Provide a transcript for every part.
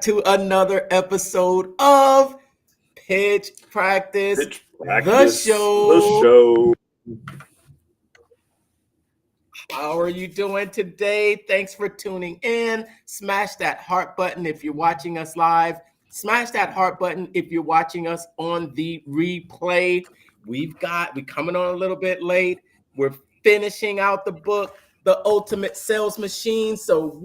to another episode of Pitch Practice, Pitch Practice, the show. How are you doing today? Thanks for tuning in. Smash that heart button if you're watching us live. Smash that heart button if you're watching us on the replay. We're coming on a little bit late. We're finishing out the book, The Ultimate Sales Machine. So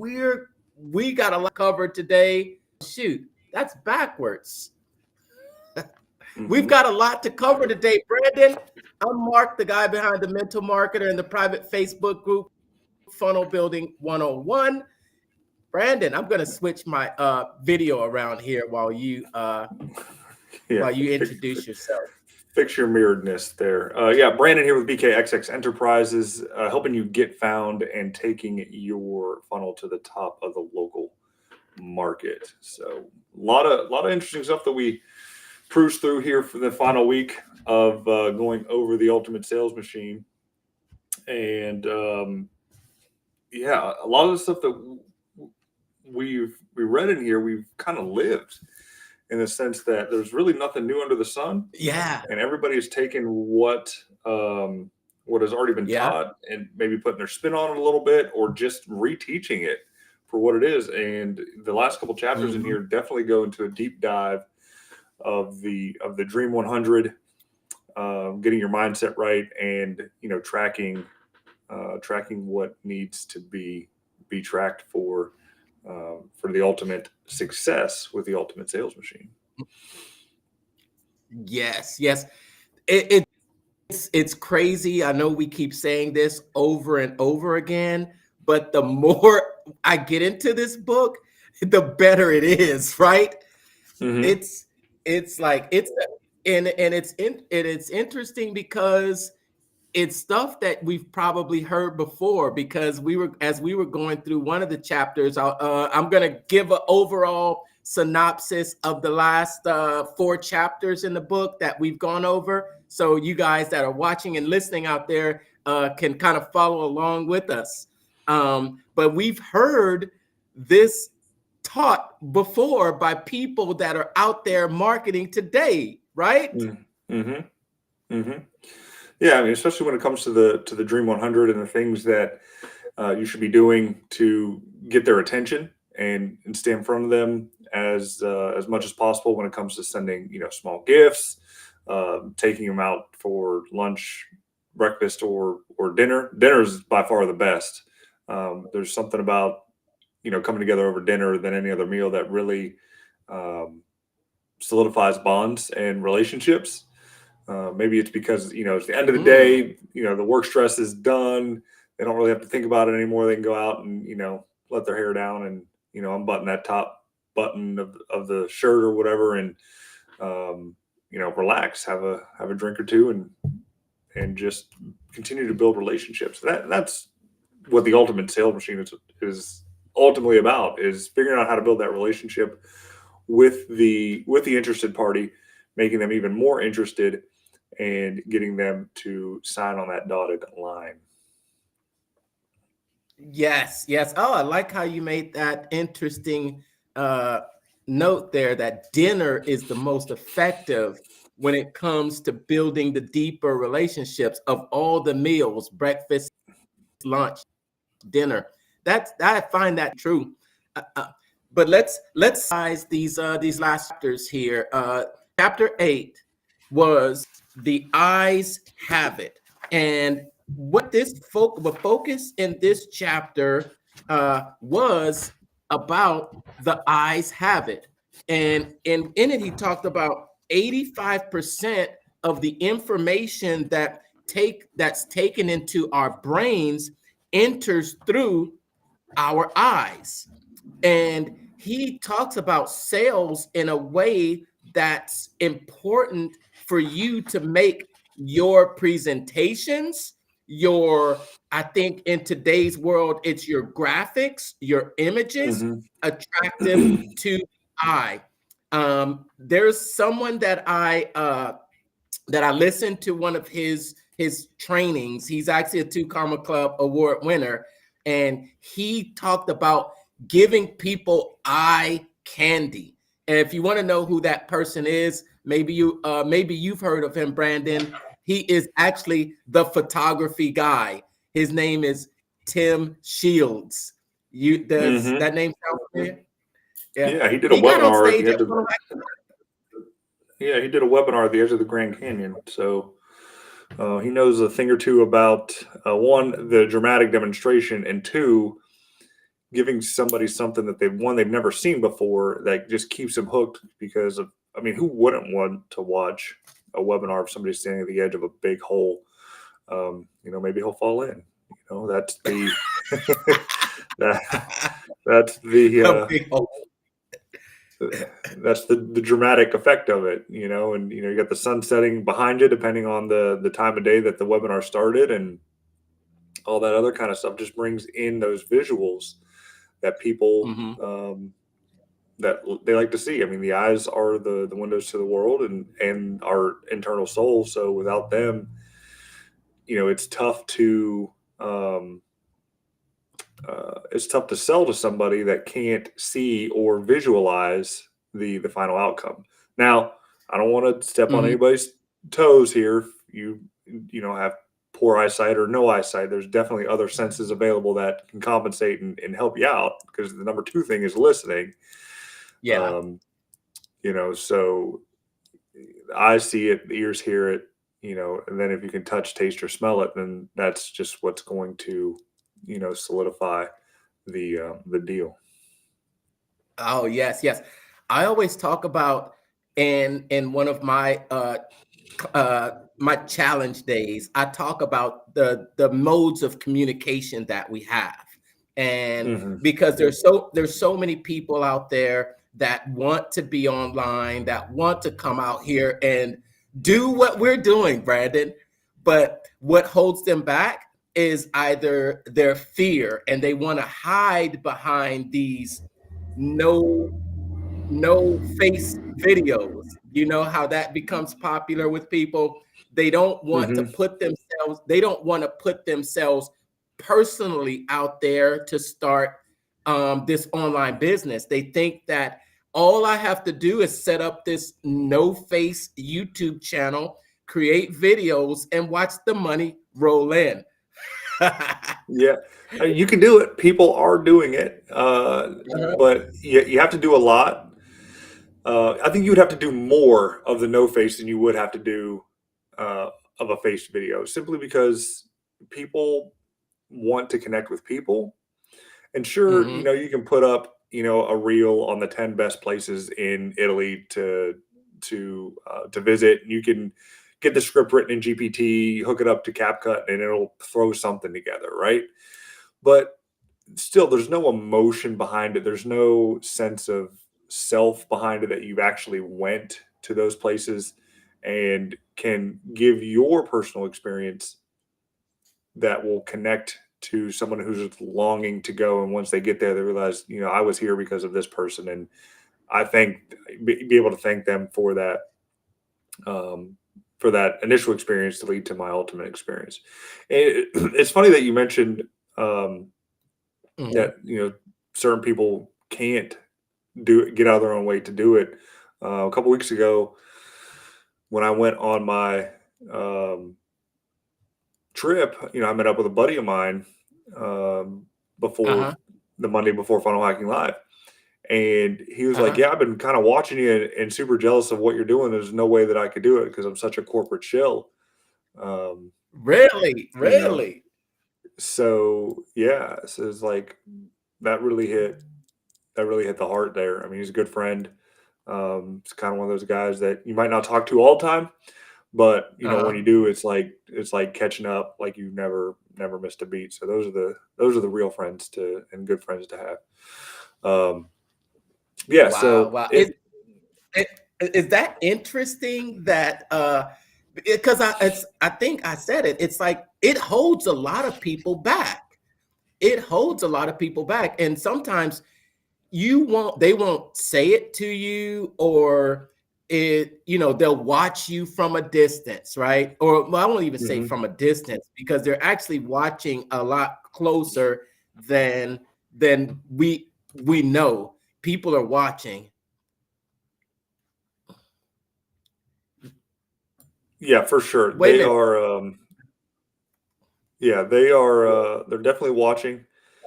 we got a lot covered today. Shoot, that's backwards. We've got a lot to cover today, Brandon. I'm Mark, the guy behind the Mental Marketer and the private Facebook group, Funnel Building 101. Brandon, I'm going to switch my video around here while you introduce yourself. Fix your mirroredness there. Brandon here with BKXX Enterprises, helping you get found and taking your funnel to the top of the local market. So a lot of interesting stuff that we cruise through here for the final week of going over the Ultimate Sales Machine. And a lot of the stuff that we read in here, we've kind of lived, in the sense that there's really nothing new under the sun. Yeah. And everybody has taken what has already been taught and maybe putting their spin on it a little bit, or just reteaching it for what it is. And the last couple chapters in here definitely go into a deep dive of the Dream 100, getting your mindset right, and tracking what needs to be tracked for the ultimate success with the Ultimate Sales Machine. Yes. It's crazy. I know we keep saying this over and over again, but the more I get into this book, the better it is, right? Mm-hmm. It's interesting because it's stuff that we've probably heard before, because as we were going through one of the chapters. I'm going to give an overall synopsis of the last 4 chapters in the book that we've gone over, so you guys that are watching and listening out there can kind of follow along with us. But we've heard this taught before by people that are out there marketing today, right? Yeah, I mean, especially when it comes to the Dream 100 and the things that you should be doing to get their attention and stay in front of them as much as possible when it comes to sending small gifts, taking them out for lunch, breakfast, or dinner. Dinner is by far the best. There's something about coming together over dinner than any other meal that really solidifies bonds and relationships. Maybe it's because it's the end of the day. The work stress is done. They don't really have to think about it anymore. They can go out and let their hair down and unbutton that top button of the shirt or whatever, and relax, have a drink or two, and just continue to build relationships. That's what the Ultimate Sales Machine is ultimately about, is figuring out how to build that relationship with the interested party, making them even more interested, and getting them to sign on that dotted line. Yes. Oh, I like how you made that interesting note there, that dinner is the most effective when it comes to building the deeper relationships of all the meals: breakfast, lunch, dinner. I find that true. But let's size these last chapters here. Chapter 8 was The Eyes Have It, and what the focus in this chapter was about the eyes have it. And in it, he talked about 85% of the information that's taken into our brains enters through our eyes. And he talks about sales in a way that's important for you to make your presentations, I think in today's world, it's your graphics, your images, attractive to the eye. There's someone that I listened to one of his trainings. He's actually a 2 Karma Club award winner, and he talked about giving people eye candy. And if you want to know who that person is, maybe you've heard of him, Brandon. He is actually the photography guy. His name is Tim Shields. Does Mm-hmm. that name sound familiar? Yeah. Yeah, he did a He got on webinar at the stage edge at of. one of Yeah, he did a webinar at the edge of the Grand Canyon. So he knows a thing or two about one, the dramatic demonstration, and two, giving somebody something that they've never seen before that just keeps them hooked. Because of, I mean, who wouldn't want to watch a webinar of somebody standing at the edge of a big hole? Maybe he'll fall in. That's the that's the a big hole. that's the dramatic effect of it, and you got the sun setting behind you depending on the time of day that the webinar started, and all that other kind of stuff just brings in those visuals that people that they like to see. I mean, the eyes are the windows to the world and our internal soul. So without them, it's tough to sell to somebody that can't see or visualize the final outcome. Now, I don't want to step on anybody's toes here. If you have poor eyesight or no eyesight, there's definitely other senses available that can compensate and help you out, because the number two thing is listening. Yeah. So the eyes see it, the ears hear it, and then if you can touch, taste, or smell it, then that's just what's going to, solidify the deal. Oh, yes, yes. I always talk about in one of my my challenge days, I talk about the modes of communication that we have. And because there's so many people out there that want to be online, that want to come out here and do what we're doing, Brandon. But what holds them back is either their fear, and they want to hide behind these no face videos. You know how that becomes popular with people. They don't want to put themselves personally out there to start this online business. They think that all I have to do is set up this no face YouTube channel, create videos, and watch the money roll in. Yeah, you can do it. People are doing it, but you have to do a lot. I think you would have to do more of the no face than you would have to do of a face video, simply because people want to connect with people. And sure, you can put up, a reel on the 10 best places in Italy to visit. You can get the script written in GPT, hook it up to CapCut, and it'll throw something together, right? But still, there's no emotion behind it. There's no sense of self behind it, that you've actually went to those places and can give your personal experience that will connect to someone who's longing to go. And once they get there, they realize, I was here because of this person. And I think be able to thank them for that initial experience to lead to my ultimate experience. And it's funny that you mentioned that, certain people can't get out of their own way to do it. A couple weeks ago, when I went on my trip, I met up with a buddy of mine before the Monday before Funnel Hacking Live. And he was like, yeah, I've been kind of watching you and super jealous of what you're doing. There's no way that I could do it because I'm such a corporate shill. Really? So yeah, so it's like that really hit the heart there. I mean, he's a good friend. It's kind of one of those guys that you might not talk to all the time, but when you do, it's like catching up, like you've never missed a beat. So those are the real friends and good friends to have. Yeah. Wow, So wow. Is that interesting that because I think I said it. It's like it holds a lot of people back. It holds a lot of people back, and sometimes they won't say it to you, or they'll watch you from a distance, right? Or I won't even say from a distance, because they're actually watching a lot closer than we know. people are watching. Yeah, for sure. Wait a They minute. are. Yeah, they are. They're definitely watching.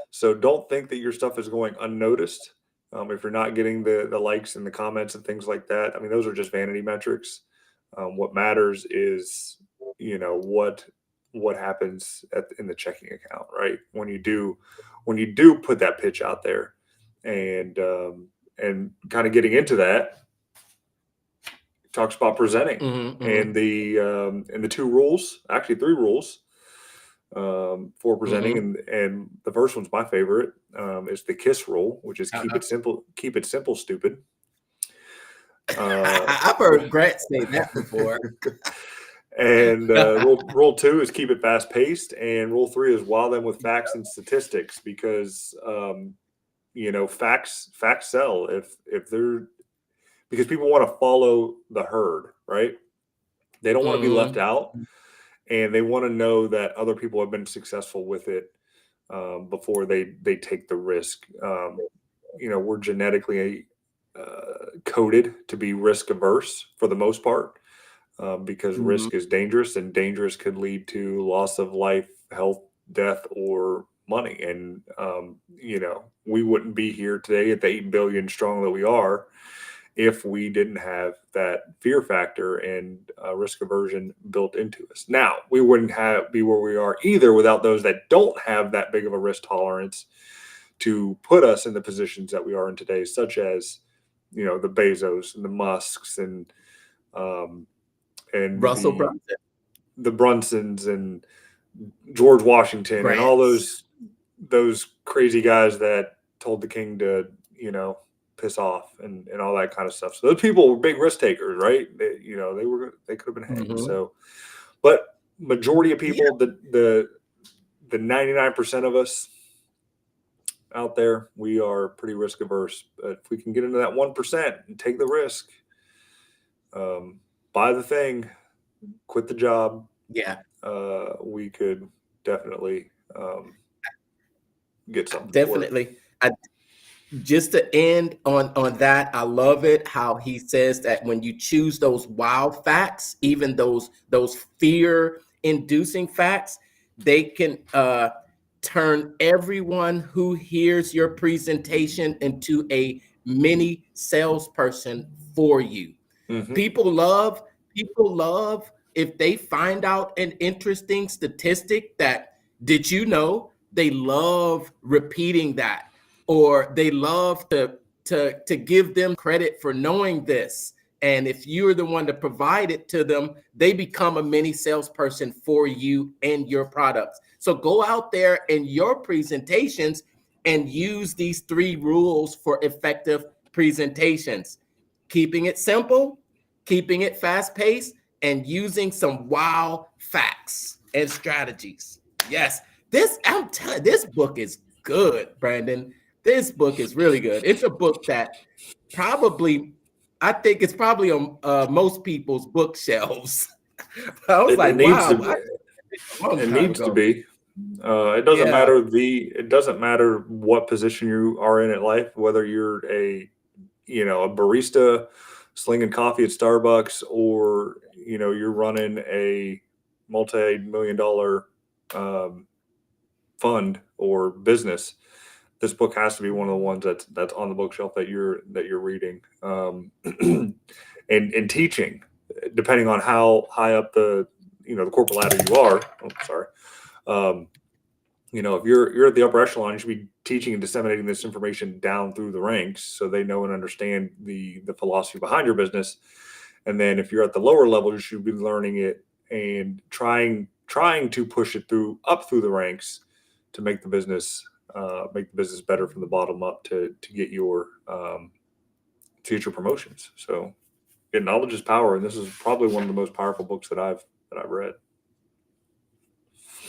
So don't think that your stuff is going unnoticed. If you're not getting the likes and the comments and things like that, I mean, those are just vanity metrics. What matters is, what happens in the checking account, right? When you do put that pitch out there, and kind of getting into that, talks about presenting and the two rules, actually three rules, for presenting, and the first one's my favorite, is the KISS rule, which is keep it simple, stupid. I've heard Grant say that before. And rule two is keep it fast paced, and rule three is wow them with facts and statistics, because facts sell if they're because people want to follow the herd, right? They don't want to be left out, and they want to know that other people have been successful with it before they take the risk. We're genetically coded to be risk averse for the most part, because risk is dangerous, and dangerous could lead to loss of life, health, death, or money. And we wouldn't be here today at the 8 billion strong that we are if we didn't have that fear factor and risk aversion built into us. Now, we wouldn't be where we are either without those that don't have that big of a risk tolerance to put us in the positions that we are in today, such as, the Bezos and the Musks and Russell Brunson, the Brunsons and George Washington and all those crazy guys that told the king to, piss off and all that kind of stuff. So those people were big risk takers, right? They could have been hanged. So, but majority of people, the 99% of us out there, we are pretty risk averse. But if we can get into that 1% and take the risk, buy the thing, quit the job, we could definitely get something. Definitely. Just to end on that, I love it how he says that when you choose those wow facts, even those fear-inducing facts, they can turn everyone who hears your presentation into a mini salesperson for you. People love if they find out an interesting statistic that, did you know, they love repeating that, or they love to give them credit for knowing this. And if you're the one to provide it to them, they become a mini salesperson for you and your products. So go out there in your presentations and use these 3 rules for effective presentations: keeping it simple, keeping it fast paced, and using some wow facts and strategies. Yes, I'm telling you, this book is good, Brandon. This book is really good. It's a book that I think it's probably on most people's bookshelves. I was like, wow. It needs to be. It doesn't matter it doesn't matter what position you are in life, whether you're a barista slinging coffee at Starbucks, or you're running a multi-million-dollar fund or business. This book has to be one of the ones that's on the bookshelf that you're reading, and teaching, depending on how high up the corporate ladder you are. Oh, sorry. If you're at the upper echelon, you should be teaching and disseminating this information down through the ranks so they know and understand the philosophy behind your business. And then if you're at the lower level, you should be learning it and trying to push it up through the ranks to make the business better from the bottom up to get your future promotions. So, knowledge is power, and this is probably one of the most powerful books that I've read.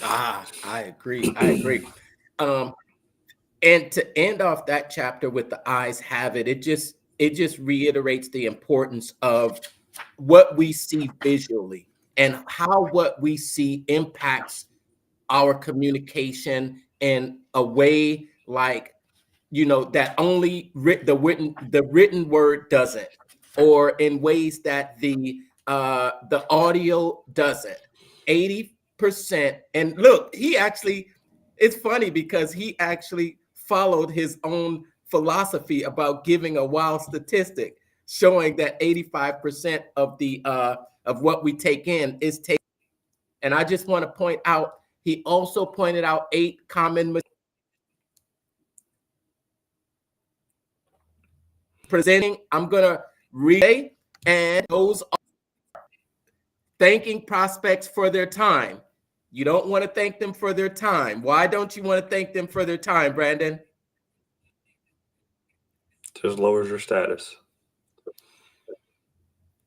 I agree. And to end off that chapter with the eyes have it, it just reiterates the importance of what we see visually and how what we see impacts our communication in a way like that only the written word doesn't, or in ways that the audio doesn't. 80%. And look, it's funny because he actually followed his own philosophy about giving a wild statistic, showing that 85% of what we take in is taken. And I just want to point out, he also pointed out 8 common presenting. I'm gonna relay, and those are thanking prospects for their time. You don't want to thank them for their time. Why don't you want to thank them for their time, Brandon? Just lowers your status.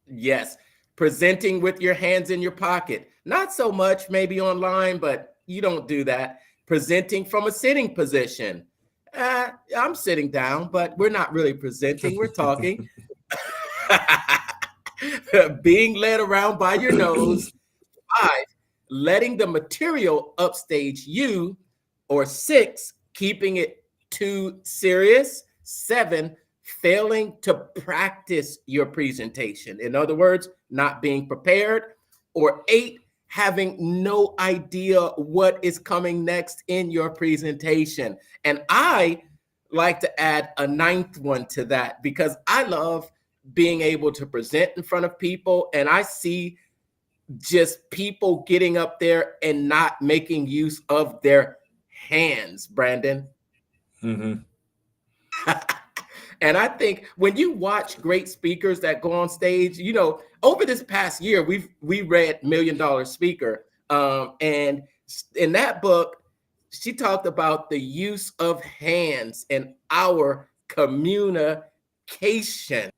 Yes. Presenting with your hands in your pocket. Not so much maybe online, but you don't do that. Presenting from a sitting position. I'm sitting down, but we're not really presenting. We're talking. Being led around by your nose. 5, letting the material upstage you. Or 6, keeping it too serious. 7, failing to practice your presentation. In other words, not being prepared. Or 8, having no idea what is coming next in your presentation. And I like to add a 9th one to that, because I love being able to present in front of people, and I see just people getting up there and not making use of their hands, Brandon. Mm-hmm. And I think when you watch great speakers that go on stage, over this past year, we read $1 Million Speaker. And in that book, she talked about the use of hands in our communication.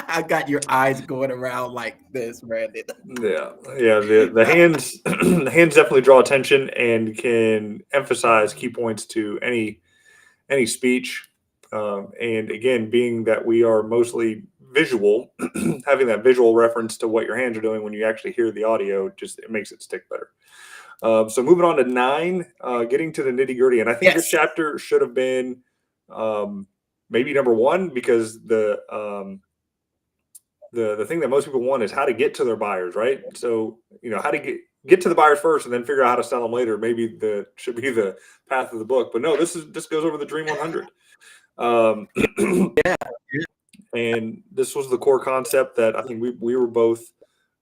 I got your eyes going around like this, Brandon. Yeah. The hands, the hands definitely draw attention and can emphasize key points to any speech. And again, being that we are mostly visual, having that visual reference to what your hands are doing when you actually hear the audio, it makes it stick better. So moving on to 9, getting to the nitty gritty. And I think this chapter should have been maybe number 1, because the thing that most people want is how to get to their buyers, right? So, how to get to the buyers first and then figure out how to sell them later. Maybe should be the path of the book. But no, this goes over the Dream 100. Yeah. And this was the core concept that I think we were both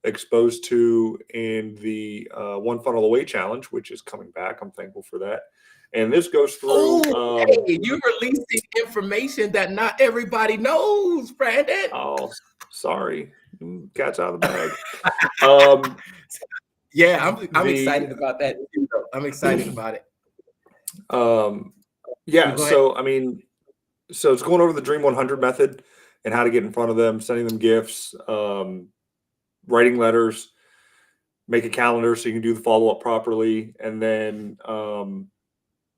exposed to in the One Funnel Away Challenge, which is coming back. I'm thankful for that. And this goes through. Hey, you're releasing information that not everybody knows, Brandon. Oh, sorry. Cat's out of the bag. Yeah, I'm excited about that. I'm excited about it. Yeah, so I mean, so it's going over the Dream 100 method and how to get in front of them, sending them gifts, writing letters, make a calendar so you can do the follow-up properly, and then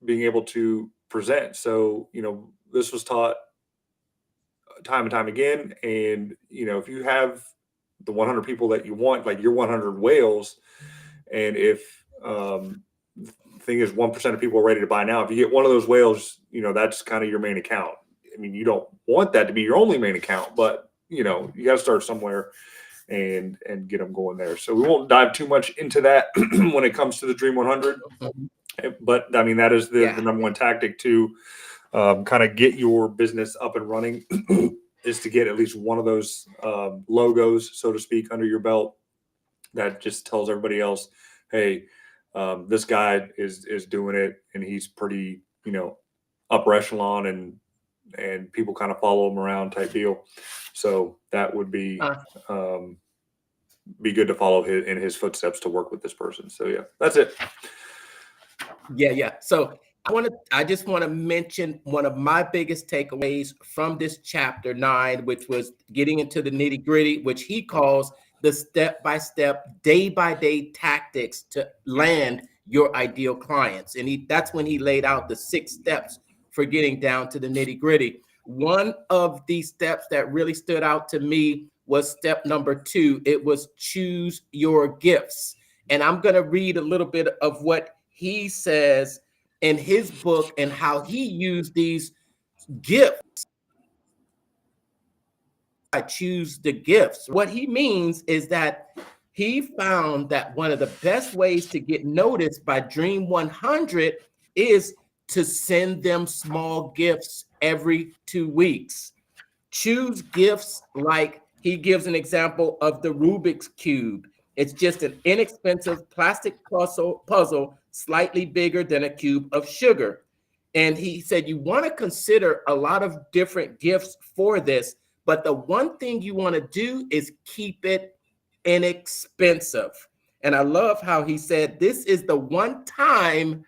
being able to present. So, this was taught time and time again. And, if you have the 100 people that you want, like your 100 whales, and if the thing is 1% of people are ready to buy now, if you get one of those whales, that's kind of your main account. I mean, you don't want that to be your only main account, but, you got to start somewhere and get them going there. So we won't dive too much into that when it comes to the Dream 100. But I mean, that is the number one tactic to kind of get your business up and running is to get at least one of those logos, so to speak, under your belt that just tells everybody else, hey, this guy is doing it, and he's pretty, upper echelon, and people kind of follow him around type deal. So that would be good to follow in his footsteps to work with this person. So yeah, that's it. Yeah. So I just want to mention one of my biggest takeaways from this chapter 9, which was getting into the nitty gritty, which he calls the step-by-step, day-by-day tactics to land your ideal clients. And that's when he laid out the 6 steps for getting down to the nitty gritty. One of the steps that really stood out to me was step number 2. It was choose your gifts. And I'm going to read a little bit of what he says in his book and how he used these gifts. I choose the gifts. What he means is that he found that one of the best ways to get noticed by Dream 100 is to send them small gifts every 2 weeks. Choose gifts like he gives an example of the Rubik's Cube. It's just an inexpensive plastic puzzle slightly bigger than a cube of sugar. And he said you want to consider a lot of different gifts for this, but the one thing you want to do is keep it inexpensive. And I love how he said this is the one time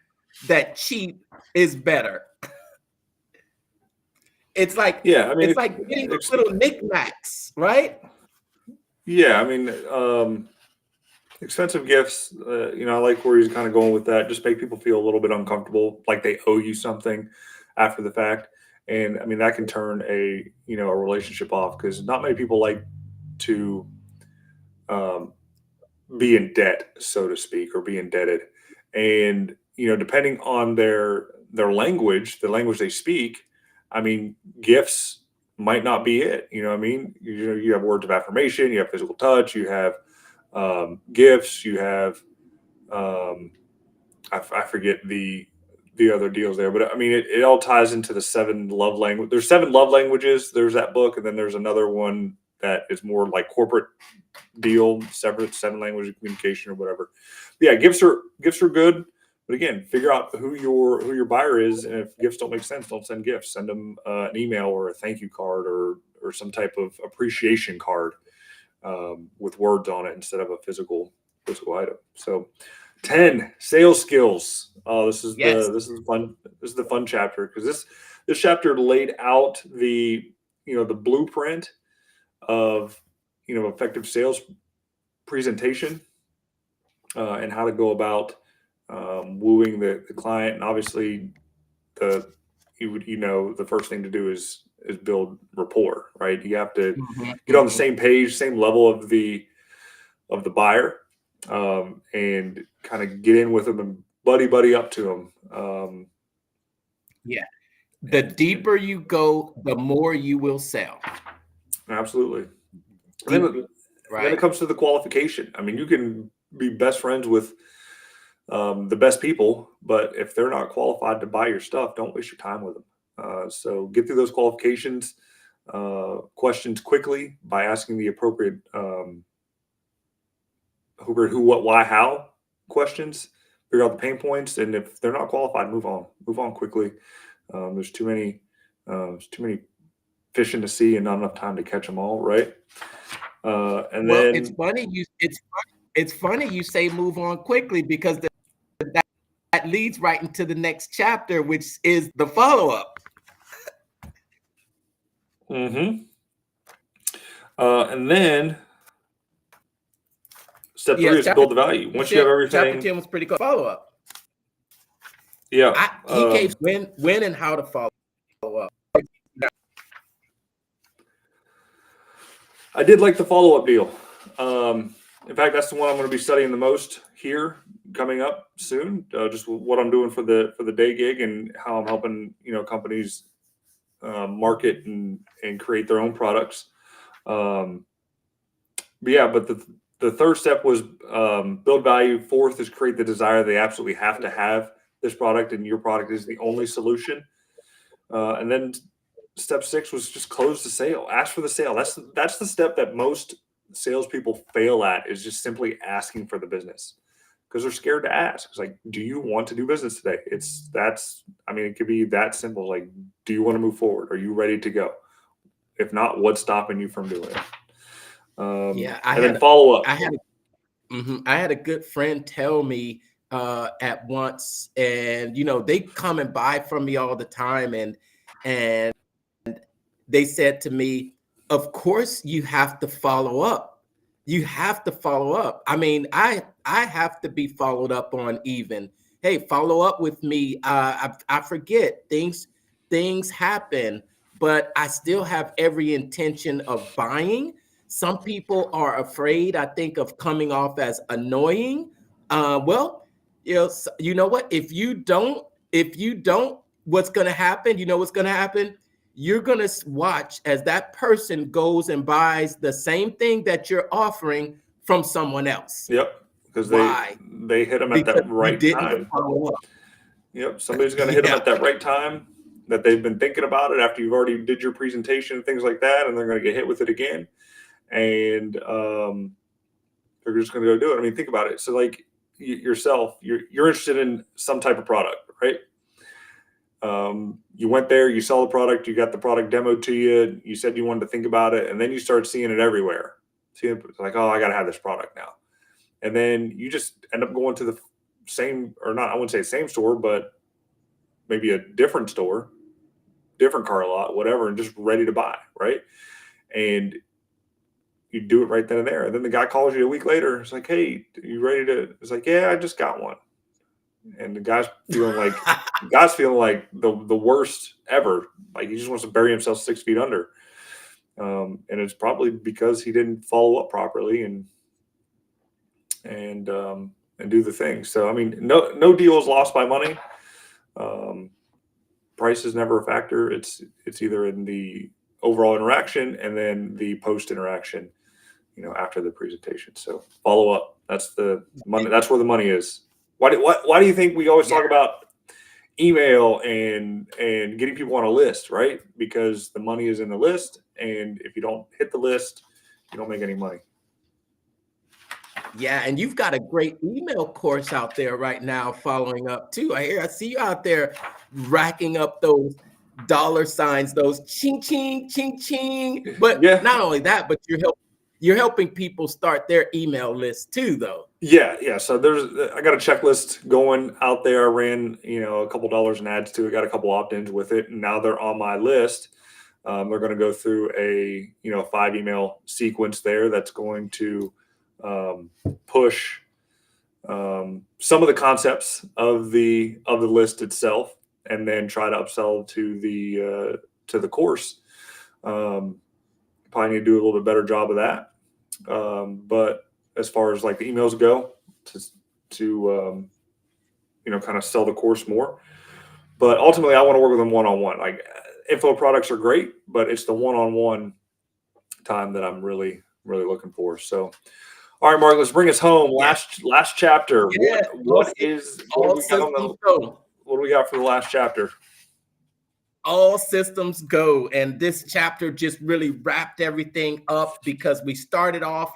that cheap is better. It's like, Yeah, I mean, it's like getting little knickknacks, right? Yeah, I mean, expensive gifts. I like where he's kind of going with that. Just make people feel a little bit uncomfortable, like they owe you something after the fact, and I mean that can turn a relationship off because not many people like to be in debt, so to speak, or be indebted, and depending on their language, the language they speak. I mean, gifts might not be it. You know what I mean? You have words of affirmation, you have physical touch, you have gifts, you have I forget the other deals there, but I mean it all ties into the 7 love language. There's 7 love languages. There's that book, and then there's another one that is more like corporate deal, separate 7 language of communication or whatever. But yeah, gifts are good. But again, figure out who your buyer is, and if gifts don't make sense, don't send gifts. Send them an email or a thank you card or some type of appreciation card with words on it instead of a physical item. So, 10 sales skills. Oh, this is fun. This is the fun chapter because this chapter laid out the blueprint of effective sales presentation and how to go about wooing the client. And obviously the first thing to do is build rapport, right? You have to get on the same page, same level of the buyer, and kind of get in with them and buddy up to them. Yeah. The deeper you go, the more you will sell. Absolutely. Then it comes to the qualification. I mean, you can be best friends with the best people, but if they're not qualified to buy your stuff, don't waste your time with them. So get through those qualifications, questions quickly by asking the appropriate who, what, why, how questions. Figure out the pain points, and if they're not qualified, move on quickly. There's too many fish in the sea and not enough time to catch them all, right? And then it's funny you say move on quickly because that leads right into the next chapter, which is the follow-up. And then step 3 is build the value. Once you have everything. Chapter 10 was pretty cool. Follow-up. Yeah. He gave when and how to follow up. I did like the follow-up deal. In fact, that's the one I'm going to be studying the most here coming up soon. Just what I'm doing for the day gig and how I'm helping companies market and create their own products. But the third step was build value. 4th is create the desire. They absolutely have to have this product, and your product is the only solution. And then step 6 was just close the sale. Ask for the sale. That's the step that most salespeople fail at, is just simply asking for the business because they're scared to ask. It's like, do you want to do business today? It could be that simple. Like, do you want to move forward? Are you ready to go? If not, what's stopping you from doing it? Then follow up. I had a good friend tell me at once, and they come and buy from me all the time, and they said to me, of course you have to follow up. You have to follow up. I mean, I have to be followed up on even. Hey, follow up with me. I forget things happen, but I still have every intention of buying. Some people are afraid, I think, of coming off as annoying. You know what? If you don't If you don't, what's going to happen? You know what's going to happen? You're going to watch as that person goes and buys the same thing that you're offering from someone else. Yep. Because Why? they hit them at Because that you right didn't time. follow up. Yep. Somebody's going to hit them Yeah. at that right time that they've been thinking about it after you've already did your presentation and things like that. And they're going to get hit with it again. And they're just going to go do it. I mean, think about it. So like yourself, you're interested in some type of product, right? You went there, you saw the product, you got the product demoed to you, you said you wanted to think about it, and then you start seeing it everywhere. Seeing it like, oh, I got to have this product now. And then you just end up going to the same, or not, I wouldn't say same store, but maybe a different store, different car lot, whatever, and just ready to buy, right? And you do it right then and there. And then the guy calls you a week later. It's like, hey, you ready to? It's like, yeah, I just got one. And the guy's feeling like the worst ever. Like he just wants to bury himself 6 feet under. And it's probably because he didn't follow up properly and do the thing. So I mean, no deal is lost by money. Price is never a factor. It's either in the overall interaction and then the post interaction, after the presentation. So follow up. That's the money. That's where the money is. Why do you think we always talk about email and getting people on a list, right? Because the money is in the list, and if you don't hit the list, you don't make any money. Yeah, and you've got a great email course out there right now following up too. I see you out there racking up those dollar signs, those ching ching ching ching. But not only that, but you're helping people start their email list too, though. Yeah. So I got a checklist going out there. I ran, a couple dollars in ads to it, got a couple opt-ins with it, and now they're on my list. They're going to go through a 5 email sequence there that's going to push some of the concepts of the list itself, and then try to upsell to the course. Probably need to do a little bit better job of that. But as far as like the emails go, to kind of sell the course more. But ultimately, I want to work with them one-on-one. Like info products are great, but it's the one-on-one time that I'm really, really looking for. So, all right, Mark, let's bring us home. Last chapter. Yeah. What do we got for the last chapter? All systems go. And this chapter just really wrapped everything up because we started off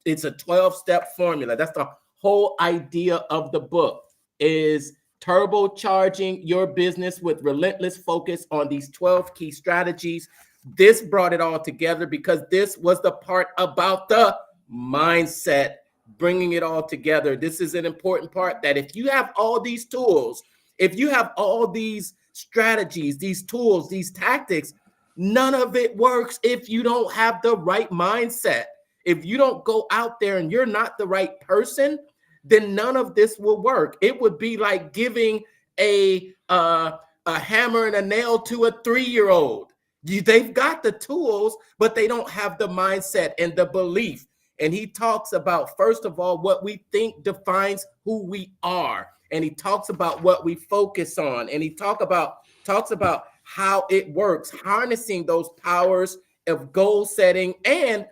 it's a 12-step formula. That's the whole idea of the book, is turbocharging your business with relentless focus on these 12 key strategies. This brought it all together because this was the part about the mindset, bringing it all together. This is an important part, that if you have all these tools, if you have all these strategies, these tools, these tactics, none of it works if you don't have the right mindset. If you don't go out there and you're not the right person, then none of this will work. It would be like giving a hammer and a nail to a 3-year-old. They've got the tools, but they don't have the mindset and the belief. And he talks about, first of all, what we think defines who we are. And he talks about what we focus on. And he talks about how it works, harnessing those powers of goal setting. And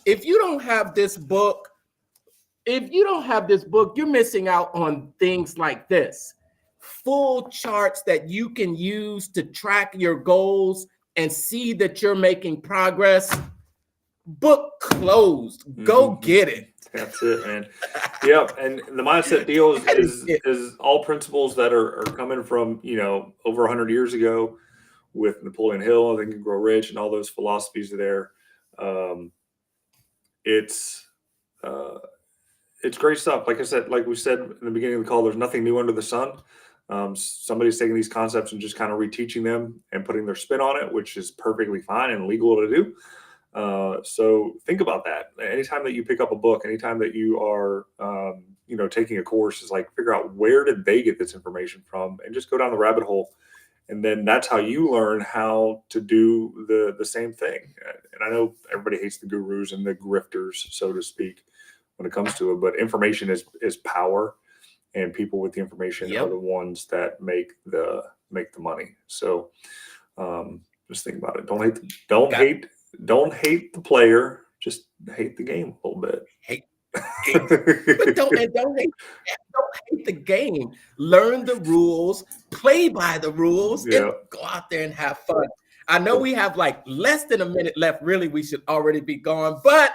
if you don't have this book, you're missing out on things like this. Full charts that you can use to track your goals and see that you're making progress. Book closed. Go get it. That's it, man. Yep. And the mindset deal is all principles that are coming from, over 100 years ago with Napoleon Hill, Think and Grow Rich, and all those philosophies there. It's great stuff. Like I said, like we said in the beginning of the call, there's nothing new under the sun. Somebody's taking these concepts and just kind of reteaching them and putting their spin on it, which is perfectly fine and legal to do. So think about that. Anytime that you pick up a book, anytime that you are, taking a course, is like, figure out where did they get this information from, and just go down the rabbit hole. And then that's how you learn how to do the same thing. And I know everybody hates the gurus and the grifters, so to speak, when it comes to it, but information is power. and people with the information are the ones that make the money. So just think about it. Don't hate the player. Just hate the game a little bit. But don't hate the game. Learn the rules, play by the rules, and go out there and have fun. I know we have like less than a minute left. Really, we should already be gone, but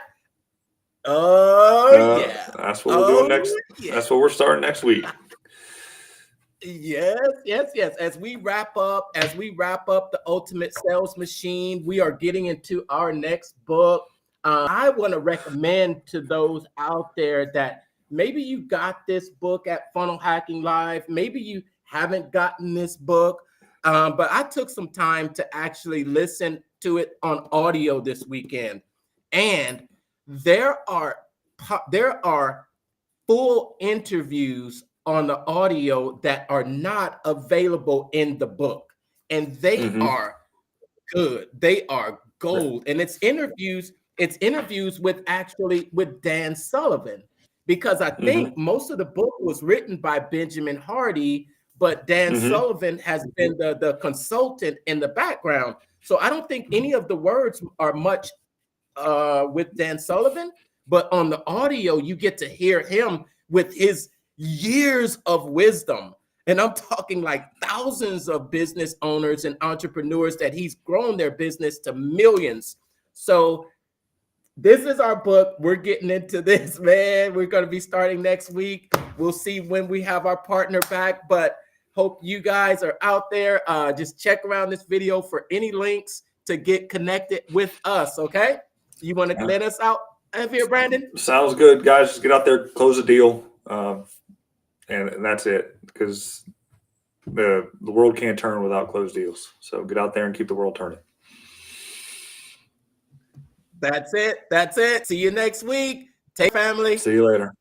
that's what we're doing next. Yeah. That's what we're starting next week. Yes. As we wrap up the Ultimate Sales Machine, we are getting into our next book. I want to recommend to those out there that maybe you got this book at Funnel Hacking Live, maybe you haven't gotten this book, but I took some time to actually listen to it on audio this weekend, and there are full interviews on the audio that are not available in the book, and they are good. They are gold, and it's interviews with Dan Sullivan, because I think most of the book was written by Benjamin Hardy, but Dan Sullivan has been the consultant in the background. So I don't think any of the words are much with Dan Sullivan, but on the audio, you get to hear him with his years of wisdom. And I'm talking like thousands of business owners and entrepreneurs that he's grown their business to millions. So this is our book. We're getting into this, man. We're going to be starting next week. We'll see when we have our partner back, but hope you guys are out there. Just check around this video for any links to get connected with us, okay? You want to let us out of here, Brandon? Sounds good, guys. Just get out there, close the deal, and that's it, because the world can't turn without closed deals. So get out there and keep the world turning. That's it. See you next week. Take family. See you later.